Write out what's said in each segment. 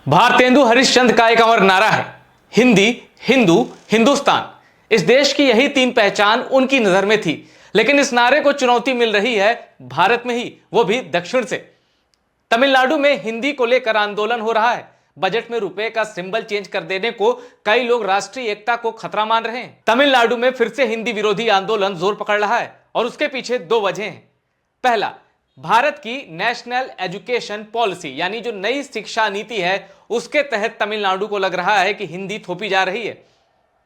भारतेंदु हरिश्चंद्र का एक अमर नारा है, हिंदी, हिंदू, हिंदुस्तान। इस देश की यही तीन पहचान उनकी नजर में थी, लेकिन इस नारे को चुनौती मिल रही है भारत में ही, वो भी दक्षिण से। तमिलनाडु में हिंदी को लेकर आंदोलन हो रहा है। बजट में रुपए का सिंबल चेंज कर देने को कई लोग राष्ट्रीय एकता को खतरा मान रहे हैं। तमिलनाडु में फिर से हिंदी विरोधी आंदोलन जोर पकड़ रहा है और उसके पीछे दो वजह हैं। पहला, भारत की नेशनल एजुकेशन पॉलिसी यानी जो नई शिक्षा नीति है उसके तहत तमिलनाडु को लग रहा है कि हिंदी थोपी जा रही है।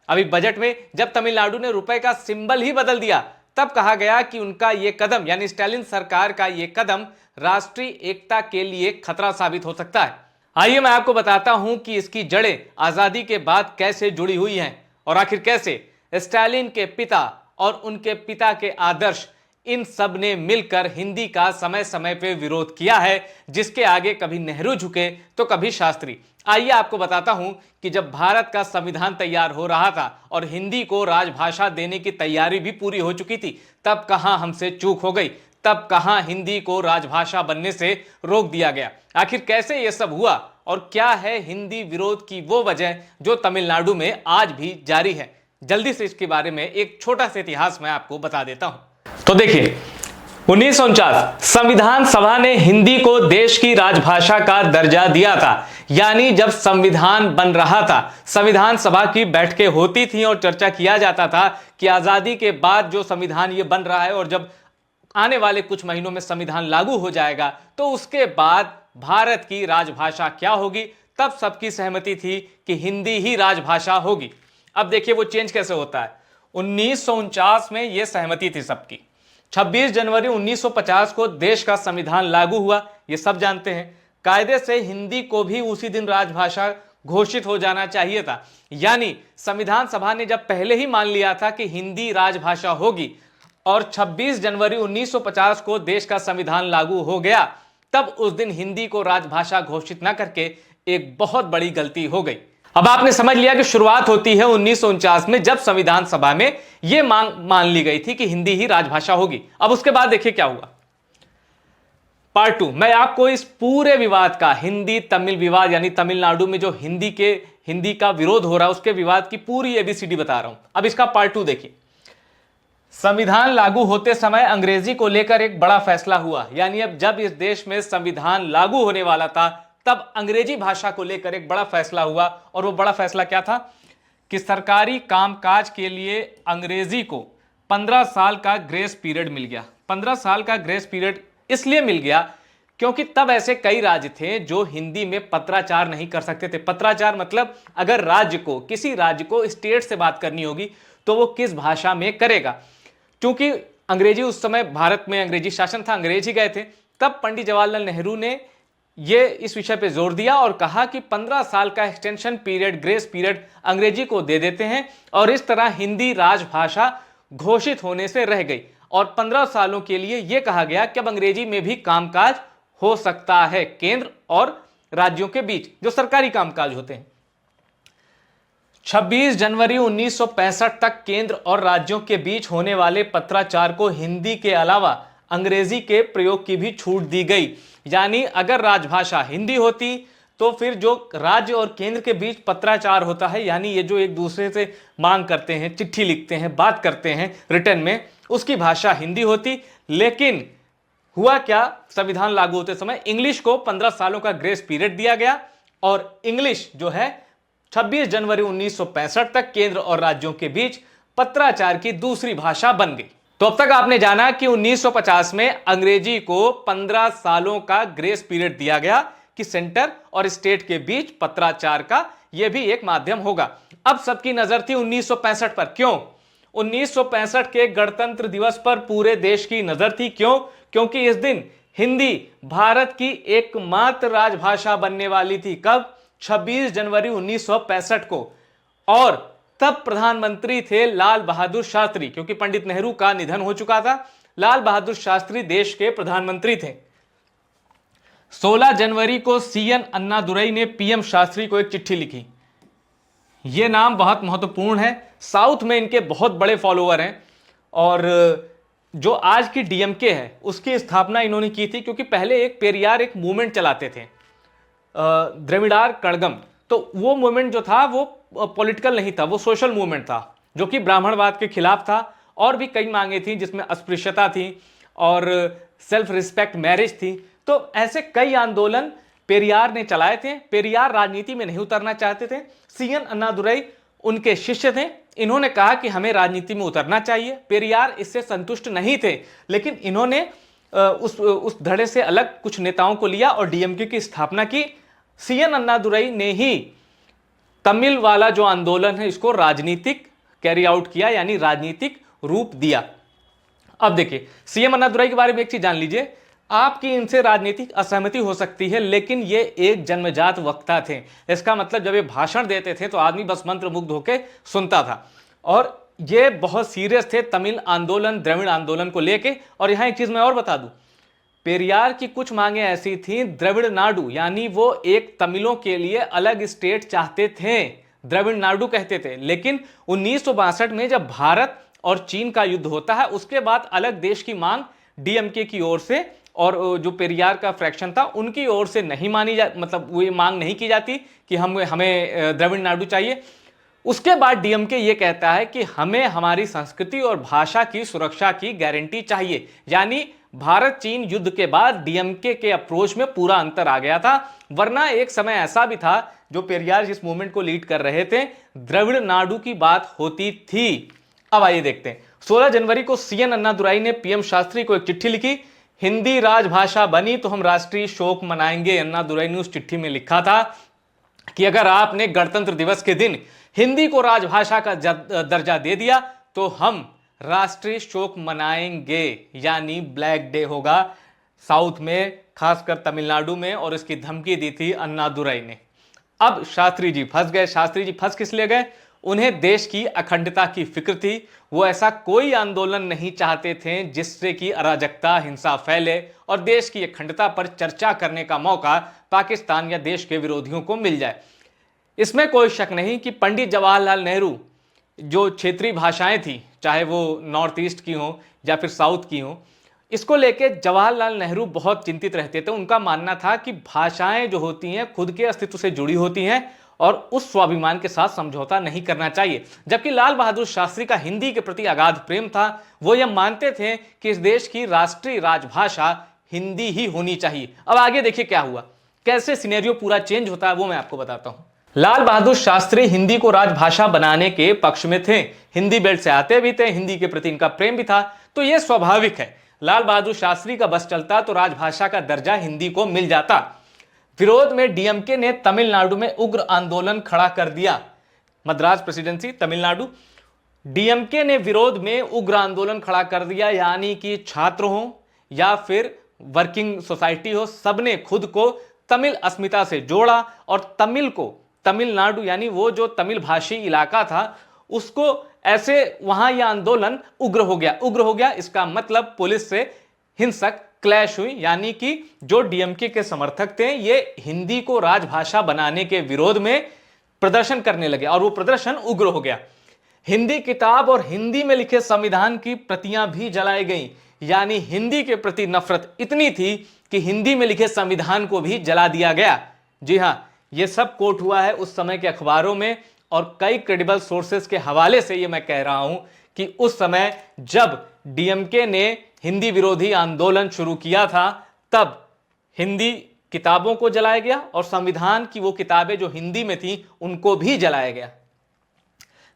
अभी बजट में जब तमिलनाडु ने रुपए का सिंबल ही बदल दिया तब कहा गया कि उनका यह कदम यानी स्टालिन सरकार का यह कदम राष्ट्रीय एकता के लिए खतरा साबित हो सकता है। आइए मैं आपको बताता हूं कि इसकी जड़ें आजादी के बाद कैसे जुड़ी हुई हैं और आखिर कैसे स्टालिन के पिता और उनके पिता के आदर्श इन सब ने मिलकर हिंदी का समय समय पे विरोध किया है, जिसके आगे कभी नेहरू झुके तो कभी शास्त्री। आइए आपको बताता हूं कि जब भारत का संविधान तैयार हो रहा था और हिंदी को राजभाषा देने की तैयारी भी पूरी हो चुकी थी, तब कहां हमसे चूक हो गई, तब कहां हिंदी को राजभाषा बनने से रोक दिया गया। आखिर कैसे यह सब हुआ और क्या है हिंदी विरोध की वो वजह जो तमिलनाडु में आज भी जारी है। जल्दी से इसके बारे में एक छोटा सा इतिहास मैं आपको बता देता हूं। तो देखिए, 1949 संविधान सभा ने हिंदी को देश की राजभाषा का दर्जा दिया था। यानी जब संविधान बन रहा था, संविधान सभा की बैठकें होती थी और चर्चा किया जाता था कि आजादी के बाद जो संविधान ये बन रहा है और जब आने वाले कुछ महीनों में संविधान लागू हो जाएगा तो उसके बाद भारत की राजभाषा क्या होगी। तब सबकी सहमति थी कि हिंदी ही राजभाषा होगी। अब देखिए वो चेंज कैसे होता है। 1949 में यह सहमति थी सबकी। 26 जनवरी 1950 को देश का संविधान लागू हुआ, ये सब जानते हैं। कायदे से हिंदी को भी उसी दिन राजभाषा घोषित हो जाना चाहिए था। यानी संविधान सभा ने जब पहले ही मान लिया था कि हिंदी राजभाषा होगी और 26 जनवरी 1950 को देश का संविधान लागू हो गया, तब उस दिन हिंदी को राजभाषा घोषित न करके एक बहुत बड़ी गलती हो गई। अब आपने समझ लिया कि शुरुआत होती है 1949 में, जब संविधान सभा में यह मांग मान ली गई थी कि हिंदी ही राजभाषा होगी। अब उसके बाद देखिए क्या हुआ। पार्ट 2 मैं आपको इस पूरे विवाद का, हिंदी तमिल विवाद यानी तमिलनाडु में जो हिंदी का विरोध हो रहा है उसके विवाद की पूरी एबीसीडी बता रहा हूं। अब इसका पार्ट 2 देखिए। संविधान लागू होते समय अंग्रेजी को लेकर एक बड़ा फैसला हुआ। यानी अब जब इस देश में संविधान लागू होने वाला था तब अंग्रेजी भाषा को लेकर एक बड़ा फैसला हुआ। और वो बड़ा फैसला क्या था कि सरकारी कामकाज के लिए अंग्रेजी को 15 साल का ग्रेस पीरियड मिल गया। 15 साल का ग्रेस पीरियड इसलिए मिल गया क्योंकि तब ऐसे कई राज्य थे जो हिंदी में पत्राचार नहीं कर सकते थे। पत्राचार मतलब अगर किसी राज्य को स्टेट से बात करनी होगी तो वो किस भाषा में करेगा। क्योंकि अंग्रेजी उस समय भारत में अंग्रेजी शासन था, अंग्रेज ही गए थे। तब पंडित जवाहरलाल नेहरू ने ये इस विषय पे जोर दिया और कहा कि 15 साल का एक्सटेंशन पीरियड, ग्रेस पीरियड अंग्रेजी को दे देते हैं और इस तरह हिंदी राजभाषा घोषित होने से रह गई। और 15 सालों के लिए यह कहा गया कि अब अंग्रेजी में भी कामकाज हो सकता है केंद्र और राज्यों के बीच, जो सरकारी कामकाज होते हैं। 26 जनवरी 1965 तक केंद्र और राज्यों के बीच होने वाले पत्राचार को हिंदी के अलावा अंग्रेजी के प्रयोग की भी छूट दी गई। यानी अगर राजभाषा हिंदी होती तो फिर जो राज्य और केंद्र के बीच पत्राचार होता है, यानी ये जो एक दूसरे से मांग करते हैं, चिट्ठी लिखते हैं, बात करते हैं रिटर्न में, उसकी भाषा हिंदी होती। लेकिन हुआ क्या, संविधान लागू होते समय इंग्लिश को 15 सालों का ग्रेस पीरियड दिया गया और इंग्लिश जो है 26 जनवरी 1965 तक केंद्र और राज्यों के बीच पत्राचार की दूसरी भाषा बन गई। तो अब तक आपने जाना कि 1950 में अंग्रेजी को 15 सालों का ग्रेस पीरियड दिया गया कि सेंटर और स्टेट के बीच पत्राचार का यह भी एक माध्यम होगा। अब सबकी नजर थी 1965 पर। क्यों? 1965 के गणतंत्र दिवस पर पूरे देश की नजर थी। क्यों? क्योंकि इस दिन हिंदी भारत की एकमात्र राजभाषा बनने वाली थी। कब? 26 जनवरी 1965 को। और तब प्रधानमंत्री थे लाल बहादुर शास्त्री, क्योंकि पंडित नेहरू का निधन हो चुका था। लाल बहादुर शास्त्री देश के प्रधानमंत्री थे। 16 जनवरी को सीएन अन्नादुरई ने पीएम शास्त्री को एक चिट्ठी लिखी। यह नाम बहुत महत्वपूर्ण है। साउथ में इनके बहुत बड़े फॉलोअर हैं और जो आज की डीएमके है उसकी स्थापना इन्होंने की थी, क्योंकि पहले एक पेरियार एक मूवमेंट चलाते थे। द्रविड़ार कड़गम, तो वो मूवमेंट जो था वो पॉलिटिकल नहीं था, वो सोशल मूवमेंट था जो कि ब्राह्मणवाद के खिलाफ था। और भी कई मांगे थी जिसमें अस्पृश्यता थी और सेल्फ रिस्पेक्ट मैरिज थी। तो ऐसे कई आंदोलन पेरियार ने चलाए थे। पेरियार राजनीति में नहीं उतरना चाहते थे। सीएन अन्नादुरई उनके शिष्य थे। इन्होंने कहा कि हमें राजनीति में उतरना चाहिए। पेरियार इससे संतुष्ट नहीं थे, लेकिन इन्होंने उस धड़े से अलग कुछ नेताओं को लिया और डीएमके की स्थापना की। सीएन अन्नादुरई ने ही तमिल वाला जो आंदोलन है इसको राजनीतिक कैरी आउट किया, यानी राजनीतिक रूप दिया। अब देखिए, सीएम अन्नादुरई के बारे में एक चीज जान लीजिए, आपकी इनसे राजनीतिक असहमति हो सकती है, लेकिन ये एक जन्मजात वक्ता थे। इसका मतलब जब ये भाषण देते थे तो आदमी बस मंत्रमुग्ध होकर सुनता था। और ये बहुत सीरियस थे तमिल आंदोलन, द्रविड़ आंदोलन को लेके। और यहां एक चीज मैं और बता दूं, पेरियार की कुछ मांगे ऐसी थी, द्रविड़ नाडु, यानी वो एक तमिलों के लिए अलग स्टेट चाहते थे, द्रविड़ नाडु कहते थे। लेकिन 1962 में जब भारत और चीन का युद्ध होता है, उसके बाद अलग देश की मांग डीएमके की ओर से और जो पेरियार का फ्रैक्शन था उनकी ओर से नहीं मानी मतलब वो मांग नहीं की जाती कि हमें द्रविड़ नाडु चाहिए। उसके बाद डीएमके ये कहता है कि हमें हमारी संस्कृति और भाषा की सुरक्षा की गारंटी चाहिए। यानी भारत चीन युद्ध के बाद डीएमके के अप्रोच में पूरा अंतर आ गया था। वरना एक समय ऐसा भी था, जो पेरियार जिस मूवमेंट को लीड कर रहे थे, द्रविड़ नाडु की बात होती थी। अब आइए देखते हैं। 16 जनवरी को सीएन अन्नादुरई ने पीएम शास्त्री को एक चिट्ठी लिखी। हिंदी राजभाषा बनी तो हम राष्ट्रीय शोक मनाएंगे। अन्नादुरई ने उस चिट्ठी में लिखा था कि अगर आपने गणतंत्र दिवस के दिन हिंदी को राजभाषा का दर्जा दे दिया तो हम राष्ट्रीय शोक मनाएंगे, यानी ब्लैक डे होगा साउथ में, खासकर तमिलनाडु में। और इसकी धमकी दी थी अन्नादुरई ने। अब शास्त्री जी फंस गए। शास्त्री जी फंस किस लिए गए? उन्हें देश की अखंडता की फिक्र थी। वो ऐसा कोई आंदोलन नहीं चाहते थे जिससे कि अराजकता, हिंसा फैले और देश की अखंडता पर चर्चा करने का मौका पाकिस्तान या देश के विरोधियों को मिल जाए। इसमें कोई शक नहीं कि पंडित जवाहरलाल नेहरू जो क्षेत्रीय भाषाएं थी, चाहे वो नॉर्थ ईस्ट की हो या फिर साउथ की हो, इसको लेके जवाहरलाल नेहरू बहुत चिंतित रहते थे। उनका मानना था कि भाषाएं जो होती हैं खुद के अस्तित्व से जुड़ी होती हैं और उस स्वाभिमान के साथ समझौता नहीं करना चाहिए। जबकि लाल बहादुर शास्त्री का हिंदी के प्रति अगाध प्रेम था। वो यह मानते थे कि इस देश की राष्ट्रीय राजभाषा हिंदी ही होनी चाहिए। अब आगे देखिए क्या हुआ, कैसे सिनेरियो पूरा चेंज होता है वो मैं आपको बताता हूं। लाल बहादुर शास्त्री हिंदी को राजभाषा बनाने के पक्ष में थे। हिंदी बेल्ट से आते भी थे, हिंदी के प्रति इनका प्रेम भी था। तो यह स्वाभाविक है, लाल बहादुर शास्त्री का बस चलता तो राजभाषा का दर्जा हिंदी को मिल जाता। विरोध में डीएमके ने तमिलनाडु में उग्र आंदोलन खड़ा कर दिया। मद्रास प्रेसिडेंसी, तमिलनाडु। डीएमके ने विरोध में उग्र आंदोलन खड़ा कर दिया, यानी कि छात्र हो या फिर वर्किंग सोसाइटी हो, सबने खुद को तमिल अस्मिता से जोड़ा और तमिल को, तमिलनाडु यानी वो जो तमिल भाषी इलाका था, उसको ऐसे वहां यह आंदोलन उग्र हो गया। उग्र हो गया इसका मतलब पुलिस से हिंसक क्लैश हुई, यानी कि जो डीएमके के समर्थक थे ये हिंदी को राजभाषा बनाने के विरोध में प्रदर्शन करने लगे और वो प्रदर्शन उग्र हो गया। हिंदी किताब और हिंदी में लिखे संविधान की प्रतियां भी जलाई गईं, यानी हिंदी के प्रति नफरत इतनी थी कि हिंदी में लिखे संविधान को भी जला दिया गया। जी हां, यह सब कोट हुआ है उस समय के अखबारों में और कई क्रेडिबल सोर्सेस के हवाले से यह मैं कह रहा हूं कि उस समय जब डीएमके ने हिंदी विरोधी आंदोलन शुरू किया था, तब हिंदी किताबों को जलाया गया और संविधान की वो किताबें जो हिंदी में थी उनको भी जलाया गया।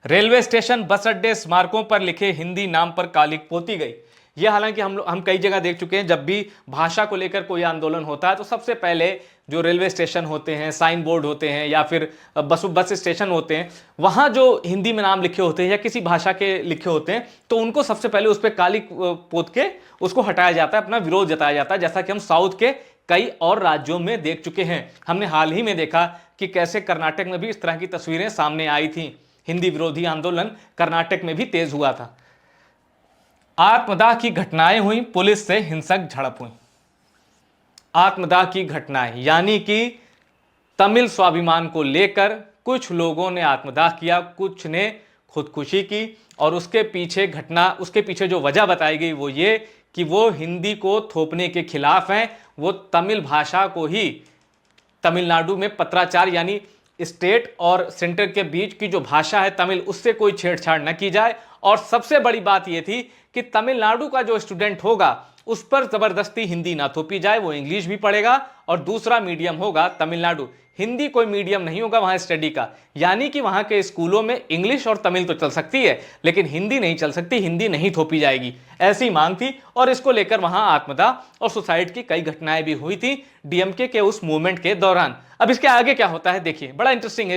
रेलवे स्टेशन, बस अड्डे, स्मारकों पर लिखे हिंदी नाम पर कालिक पोती गई। यह हालांकि हम कई जगह देख चुके हैं, जब भी भाषा को लेकर कोई आंदोलन होता है तो सबसे पहले जो रेलवे स्टेशन होते हैं, साइन बोर्ड होते हैं या फिर बस स्टेशन होते हैं, वहाँ जो हिंदी में नाम लिखे होते हैं या किसी भाषा के लिखे होते हैं, तो उनको सबसे पहले उस पर कालिक पोत के उसको हटाया जाता है, अपना विरोध जताया जाता है। जैसा कि हम साउथ के कई और राज्यों में देख चुके हैं। हमने हाल ही में देखा कि कैसे कर्नाटक में भी इस तरह की तस्वीरें सामने आई थी। हिंदी विरोधी आंदोलन कर्नाटक में भी तेज हुआ था। आत्मदाह की घटनाएं हुई, पुलिस से हिंसक झड़प हुई। आत्मदाह की घटनाएं यानी कि तमिल स्वाभिमान को लेकर कुछ लोगों ने आत्मदाह किया, कुछ ने खुदकुशी की और उसके पीछे जो वजह बताई गई वो ये कि वो हिंदी को थोपने के खिलाफ हैं, वो तमिल भाषा को ही तमिलनाडु में पत्राचार यानी स्टेट और सेंटर के बीच की जो भाषा है तमिल, उससे कोई छेड़छाड़ न की जाए। और सबसे बड़ी बात यह थी कि तमिलनाडु का जो स्टूडेंट होगा उस पर जबरदस्ती हिंदी ना थोपी जाए, वो इंग्लिश भी पढ़ेगा और दूसरा मीडियम होगा तमिलनाडु। हिंदी कोई मीडियम नहीं होगा वहां स्टडी का, यानी कि वहां के स्कूलों में इंग्लिश और तमिल तो चल सकती है लेकिन हिंदी नहीं चल सकती, हिंदी नहीं थोपी जाएगी, ऐसी मांग थी। और इसको लेकर वहां आत्मदाह और सुसाइड की कई घटनाएं भी हुई थी डीएमके के उस मूवमेंट के दौरान। अब इसके आगे क्या होता है देखिए, बड़ा इंटरेस्टिंग है।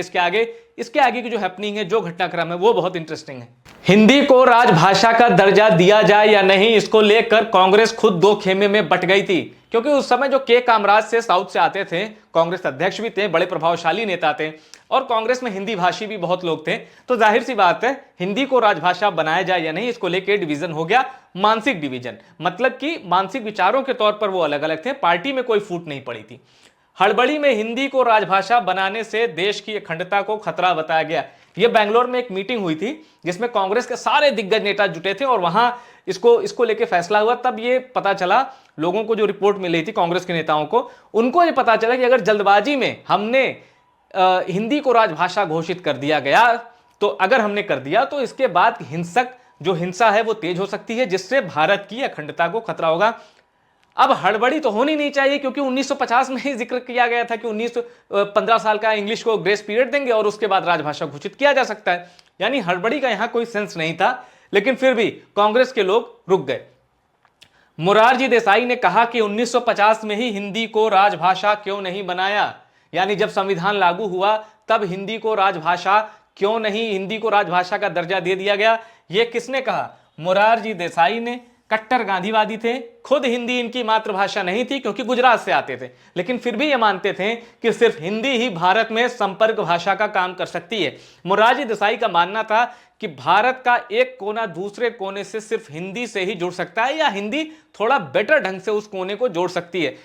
इसके आगे की जो हैपनिंग है, जो घटनाक्रम है, वो बहुत इंटरेस्टिंग है। हिंदी को राजभाषा का दर्जा दिया जाए या नहीं, इसको लेकर कांग्रेस खुद दो खेमे में बट गई थी, क्योंकि उस समय जो के कामराज से साउथ से आते थे, कांग्रेस अध्यक्ष भी थे, बड़े प्रभावशाली नेता थे और कांग्रेस में हिंदी भाषी भी बहुत लोग थे, तो जाहिर सी बात है हिंदी को राजभाषा बनाया जाए या नहीं, इसको लेकर डिवीजन हो गया, मानसिक डिवीजन। मतलब कि मानसिक विचारों के तौर पर वो अलग अलग थे, पार्टी में कोई फूट नहीं पड़ी थी। हड़बड़ी में हिंदी को राजभाषा बनाने से देश की अखंडता को खतरा बताया गया। यह बेंगलोर में एक मीटिंग हुई थी जिसमें कांग्रेस के सारे दिग्गज नेता जुटे थे और वहां इसको लेके फैसला हुआ। तब ये पता चला लोगों को, जो रिपोर्ट मिल रही थी कांग्रेस के नेताओं को, उनको ये पता चला कि अगर जल्दबाजी में हमने हिंदी को राजभाषा घोषित कर दिया गया, तो अगर हमने कर दिया तो इसके बाद हिंसा है वो तेज हो सकती है, जिससे भारत की अखंडता को खतरा होगा। अब हड़बड़ी तो होनी नहीं चाहिए, क्योंकि 1950 में ही जिक्र किया गया था कि 15 साल का इंग्लिश को ग्रेस पीरियड देंगे और उसके बाद राजभाषा घोषित किया जा सकता है, यानी हड़बड़ी का यहां कोई सेंस नहीं था। लेकिन फिर भी कांग्रेस के लोग रुक गए। मोरारजी देसाई ने कहा कि 1950 में ही हिंदी को राजभाषा क्यों नहीं बनाया, यानी जब संविधान लागू हुआ तब हिंदी को राजभाषा क्यों नहीं, हिंदी को राजभाषा का दर्जा दे दिया गया। यह किसने कहा? मोरारजी देसाई ने। कट्टर गांधीवादी थे, खुद हिंदी इनकी मातृभाषा नहीं थी क्योंकि गुजरात से आते थे, लेकिन फिर भी ये मानते थे कि सिर्फ हिंदी ही भारत में संपर्क भाषा का काम कर सकती है। मोरारजी देसाई का मानना था कि भारत का एक कोना दूसरे कोने से सिर्फ हिंदी से ही जुड़ सकता है, या हिंदी थोड़ा बेटर ढंग से उस कोने को जोड़ सकती है।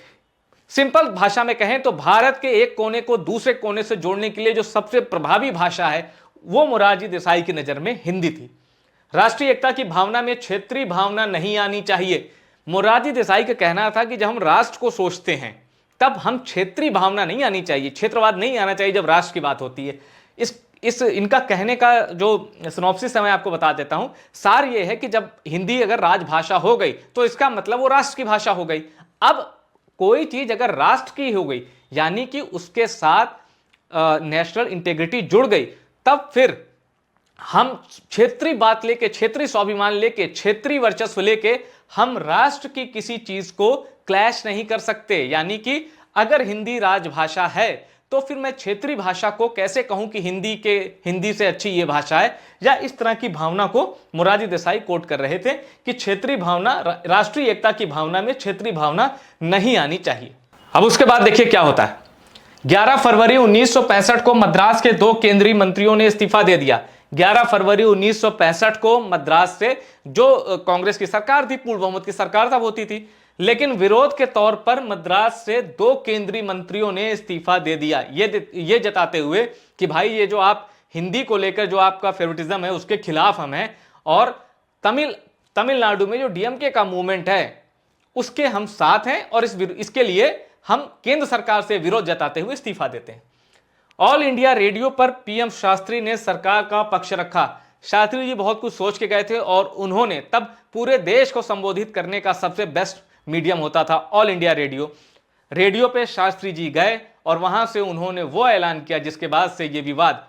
सिंपल भाषा में कहें तो भारत के एक कोने को दूसरे कोने से जोड़ने के लिए जो सबसे प्रभावी भाषा है वो मोरारजी देसाई की नजर में हिंदी थी। राष्ट्रीय एकता की भावना में क्षेत्रीय भावना नहीं आनी चाहिए। मोरारजी देसाई का कहना था कि जब हम राष्ट्र को सोचते हैं तब हम क्षेत्रीय भावना नहीं आनी चाहिए, क्षेत्रवाद नहीं आना चाहिए जब राष्ट्र की बात होती है। इस इनका कहने का जो सिनॉप्सिस है मैं आपको बता देता हूं। सार ये है कि जब हिंदी अगर राजभाषा हो गई तो इसका मतलब वो राष्ट्र की भाषा हो गई। अब कोई चीज अगर राष्ट्र की हो गई यानी कि उसके साथ नेशनल इंटेग्रिटी जुड़ गई, तब फिर हम क्षेत्रीय बात लेके, क्षेत्रीय स्वाभिमान लेके, क्षेत्रीय वर्चस्व लेके हम राष्ट्र की किसी चीज को क्लैश नहीं कर सकते। यानी कि अगर हिंदी राजभाषा है तो फिर मैं क्षेत्रीय भाषा को कैसे कहूं कि हिंदी से अच्छी ये भाषा है, या इस तरह की भावना को मोरारजी देसाई कोट कर रहे थे कि क्षेत्रीय भावना, राष्ट्रीय एकता की भावना में क्षेत्रीय भावना नहीं आनी चाहिए। अब उसके बाद देखिए क्या होता है। 11 फरवरी 1965 को मद्रास के 2 केंद्रीय मंत्रियों ने इस्तीफा दे दिया। 11 फरवरी 1965 को मद्रास से, जो कांग्रेस की सरकार थी, पूर्ण बहुमत की सरकार तब होती थी, लेकिन विरोध के तौर पर मद्रास से 2 केंद्रीय मंत्रियों ने इस्तीफा दे दिया, ये जताते हुए कि भाई ये जो आप हिंदी को लेकर जो आपका फेवरेटिज्म है उसके खिलाफ हम हैं, और तमिलनाडु में जो डीएमके का मूवमेंट है उसके हम साथ हैं, और इसके लिए हम केंद्र सरकार से विरोध जताते हुए इस्तीफा देते हैं। ऑल इंडिया रेडियो पर पीएम शास्त्री ने सरकार का पक्ष रखा। शास्त्री जी बहुत कुछ सोच के गए थे और उन्होंने तब पूरे देश को संबोधित करने का सबसे बेस्ट मीडियम होता था ऑल इंडिया रेडियो पे शास्त्री जी गए और वहां से उन्होंने वो ऐलान किया जिसके बाद से ये विवाद,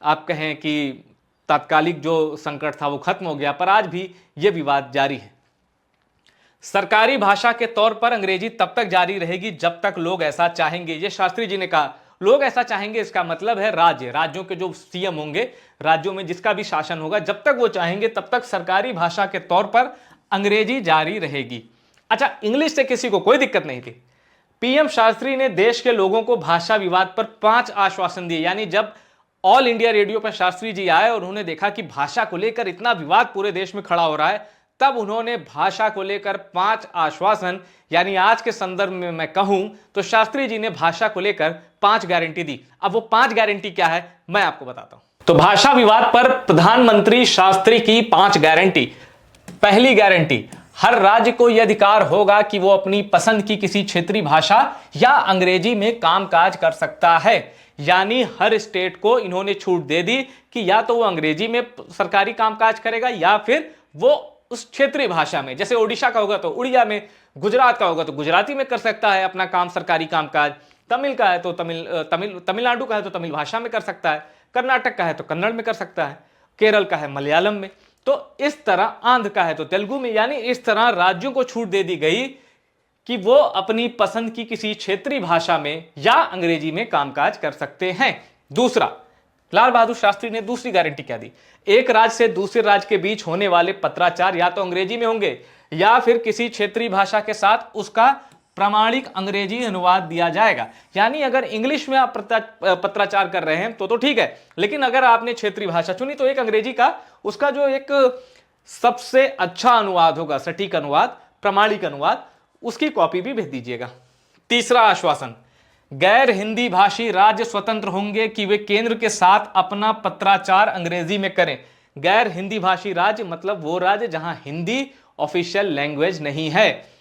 आप कहें कि तात्कालिक जो संकट था वो खत्म हो गया, पर आज भी ये विवाद जारी है। सरकारी भाषा के तौर पर अंग्रेजी तब तक जारी रहेगी जब तक लोग ऐसा चाहेंगे, ये शास्त्री जी ने कहा। लोग ऐसा चाहेंगे इसका मतलब है राज्यों के जो सीएम होंगे, राज्यों में जिसका भी शासन होगा, जब तक वो चाहेंगे तब तक सरकारी भाषा के तौर पर अंग्रेजी जारी रहेगी। अच्छा, इंग्लिश से किसी को कोई दिक्कत नहीं थी। पीएम शास्त्री ने देश के लोगों को भाषा विवाद पर 5 आश्वासन दिए। यानी जब ऑल इंडिया रेडियो पर शास्त्री जी आए और उन्होंने देखा कि भाषा को लेकर इतना विवाद पूरे देश में खड़ा हो रहा है, तब उन्होंने भाषा को लेकर 5 आश्वासन, यानी आज के संदर्भ में मैं कहूं तो शास्त्री जी ने भाषा को लेकर 5 गारंटी दी। अब वो 5 गारंटी क्या है मैं आपको बताता हूं। तो भाषा विवाद पर प्रधानमंत्री शास्त्री की 5 गारंटी। पहली गारंटी, हर राज्य को यह अधिकार होगा कि वो अपनी पसंद की किसी क्षेत्रीय भाषा या अंग्रेजी में कामकाज कर सकता है। यानी हर स्टेट को इन्होंने छूट दे दी कि या तो वो अंग्रेजी में सरकारी कामकाज करेगा या फिर वो उस क्षेत्रीय भाषा में, जैसे ओडिशा का होगा तो उड़िया में, गुजरात का होगा तो गुजराती में कर सकता है अपना काम, सरकारी कामकाज, तमिल का है तो तमिलनाडु का है तो तमिल भाषा में कर सकता है, कर्नाटक का है तो कन्नड़ में कर सकता है, केरल का है मलयालम में, तो इस तरह आंध्र का है तो तेलुगु में। यानी इस तरह राज्यों को छूट दे दी गई कि वो अपनी पसंद की किसी क्षेत्रीय भाषा में या अंग्रेजी में कामकाज कर सकते हैं। दूसरा, लाल बहादुर शास्त्री ने दूसरी गारंटी क्या दी? एक राज्य से दूसरे राज्य के बीच होने वाले पत्राचार या तो अंग्रेजी में होंगे या फिर किसी क्षेत्रीय भाषा के साथ उसका प्रामाणिक अंग्रेजी अनुवाद दिया जाएगा। यानी अगर इंग्लिश में आप पत्राचार कर रहे हैं तो ठीक है, लेकिन अगर आपने क्षेत्रीय भाषा चुनी तो एक अंग्रेजी का उसका जो एक सबसे अच्छा अनुवाद होगा, सटीक अनुवाद, प्रामाणिक अनुवाद, उसकी कॉपी भी भेज दीजिएगा। तीसरा आश्वासन, गैर हिंदी भाषी राज्य स्वतंत्र होंगे कि वे केंद्र के साथ अपना पत्राचार अंग्रेजी में करें। गैर हिंदी भाषी राज्य मतलब वो राज्य जहां हिंदी ऑफिशियल लैंग्वेज नहीं है।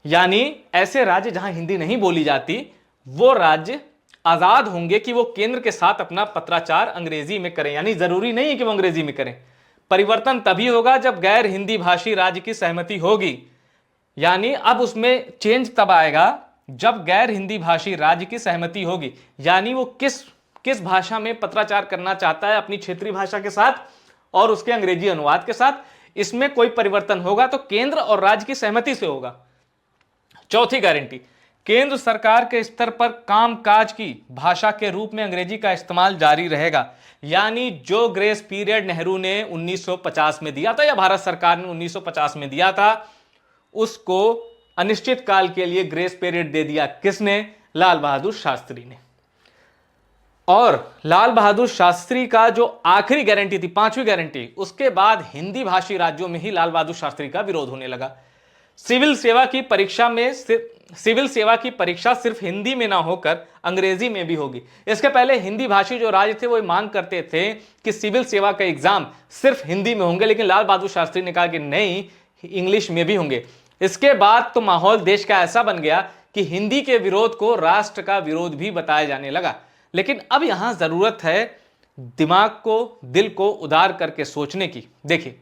यानी ऐसे राज्य जहां हिंदी नहीं बोली जाती, वो राज्य आजाद होंगे कि वो केंद्र के साथ अपना पत्राचार अंग्रेजी में करें। यानी जरूरी नहीं है कि वो अंग्रेजी में करें। परिवर्तन तभी होगा जब गैर हिंदी भाषी राज्य की सहमति होगी। यानी अब उसमें चेंज तब आएगा जब गैर हिंदी भाषी राज्य की सहमति होगी। यानी वो किस भाषा में पत्राचार करना चाहता है, अपनी क्षेत्रीय भाषा के साथ और उसके अंग्रेजी अनुवाद के साथ, इसमें कोई परिवर्तन होगा तो केंद्र और राज्य की सहमति से होगा। चौथी गारंटी, केंद्र सरकार के स्तर पर कामकाज की भाषा के रूप में अंग्रेजी का इस्तेमाल जारी रहेगा। यानी जो ग्रेस पीरियड नेहरू ने 1950 में दिया था या भारत सरकार ने 1950 में दिया था, उसको अनिश्चित काल के लिए ग्रेस पीरियड दे दिया। किसने? लाल बहादुर शास्त्री ने। और लाल बहादुर शास्त्री का जो आखिरी गारंटी थी, पांचवी गारंटी, उसके बाद हिंदी भाषी राज्यों में ही लाल बहादुर शास्त्री का विरोध होने लगा। सिविल सेवा की परीक्षा सिर्फ हिंदी में ना होकर अंग्रेजी में भी होगी। इसके पहले हिंदी भाषी जो राज्य थे वो मांग करते थे कि सिविल सेवा का एग्जाम सिर्फ हिंदी में होंगे, लेकिन लाल बहादुर शास्त्री ने कहा कि नहीं, इंग्लिश में भी होंगे। इसके बाद तो माहौल देश का ऐसा बन गया कि हिंदी के विरोध को राष्ट्र का विरोध भी बताया जाने लगा। लेकिन अब यहां जरूरत है दिमाग को, दिल को उदार करके सोचने की। देखिए,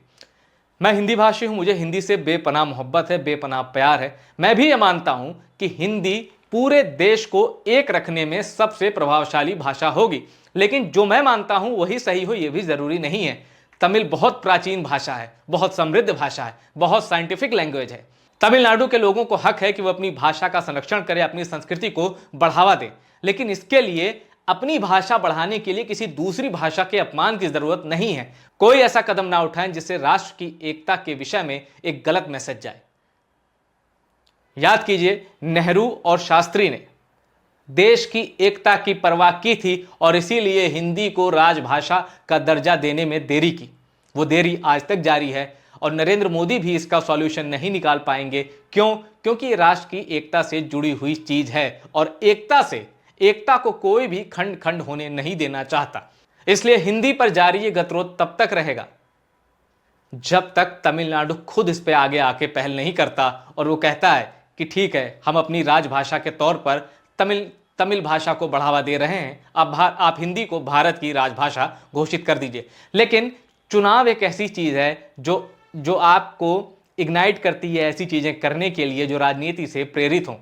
मैं हिंदी भाषी हूं, मुझे हिंदी से बेपनाह मोहब्बत है, बेपनाह प्यार है। मैं भी ये मानता हूं कि हिंदी पूरे देश को एक रखने में सबसे प्रभावशाली भाषा होगी, लेकिन जो मैं मानता हूं वही सही हो ये भी जरूरी नहीं है। तमिल बहुत प्राचीन भाषा है, बहुत समृद्ध भाषा है, बहुत साइंटिफिक लैंग्वेज है। तमिलनाडु के लोगों को हक है कि वो अपनी भाषा का संरक्षण करें, अपनी संस्कृति को बढ़ावा दें, लेकिन इसके लिए अपनी भाषा बढ़ाने के लिए किसी दूसरी भाषा के अपमान की जरूरत नहीं है। कोई ऐसा कदम ना उठाएं जिससे राष्ट्र की एकता के विषय में एक गलत मैसेज जाए। याद कीजिए, नेहरू और शास्त्री ने देश की एकता की परवाह की थी और इसीलिए हिंदी को राजभाषा का दर्जा देने में देरी की। वो देरी आज तक जारी है और नरेंद्र मोदी भी इसका सॉल्यूशन नहीं निकाल पाएंगे। क्यों? क्योंकि ये राष्ट्र की एकता से जुड़ी हुई चीज है और एकता को कोई भी खंड खंड होने नहीं देना चाहता। इसलिए हिंदी पर जारी ये गतिरोध तब तक रहेगा जब तक तमिलनाडु खुद इस पे आगे आके पहल नहीं करता और वो कहता है कि ठीक है, हम अपनी राजभाषा के तौर पर तमिल भाषा को बढ़ावा दे रहे हैं, आप हिंदी को भारत की राजभाषा घोषित कर दीजिए। लेकिन चुनाव एक ऐसी चीज है जो आपको इग्नाइट करती है ऐसी चीजें करने के लिए जो राजनीति से प्रेरित हों।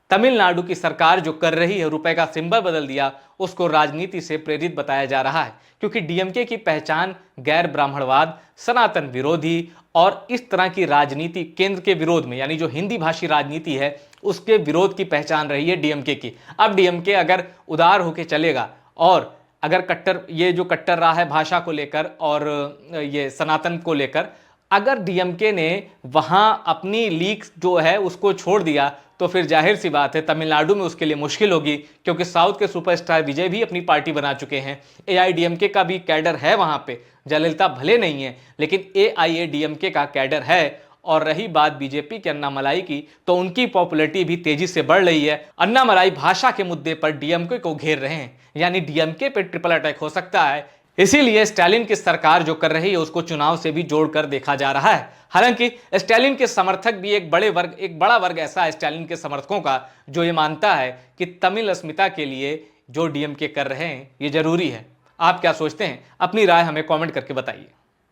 तमिलनाडु की सरकार जो कर रही है, रुपए का सिंबल बदल दिया, उसको राजनीति से प्रेरित बताया जा रहा है, क्योंकि डीएमके की पहचान गैर ब्राह्मणवाद, सनातन विरोधी और इस तरह की राजनीति केंद्र के विरोध में, यानी जो हिंदी भाषी राजनीति है उसके विरोध की पहचान रही है डीएमके की। अब डीएमके अगर उदार होकर चलेगा और अगर कट्टर रहा है भाषा को लेकर और ये सनातन को लेकर, अगर डीएमके ने वहां अपनी लीक जो है उसको छोड़ दिया तो फिर जाहिर सी बात है तमिलनाडु में उसके लिए मुश्किल होगी, क्योंकि साउथ के सुपरस्टार विजय भी अपनी पार्टी बना चुके हैं। एआईडीएमके का भी कैडर है वहां पे, जयललिता भले नहीं है लेकिन एआईएडीएमके का कैडर है। और रही बात बीजेपी के अन्नामलाई की, तो उनकी पॉपुलैरिटी भी तेजी से बढ़ रही है। अन्नामलाई भाषा के मुद्दे पर डीएमके को घेर रहे हैं, यानी डीएमके पे ट्रिपल अटैक हो सकता है इसीलिए स्टालिन की सरकार जो कर रही है उसको चुनाव से भी जोड़कर देखा जा रहा है। हालांकि स्टालिन के समर्थक भी एक बड़ा वर्ग ऐसा है स्टालिन के समर्थकों का जो ये मानता है कि तमिल अस्मिता के लिए जो डीएमके कर रहे हैं ये जरूरी है। आप क्या सोचते हैं? अपनी राय हमें कमेंट करके बताइए।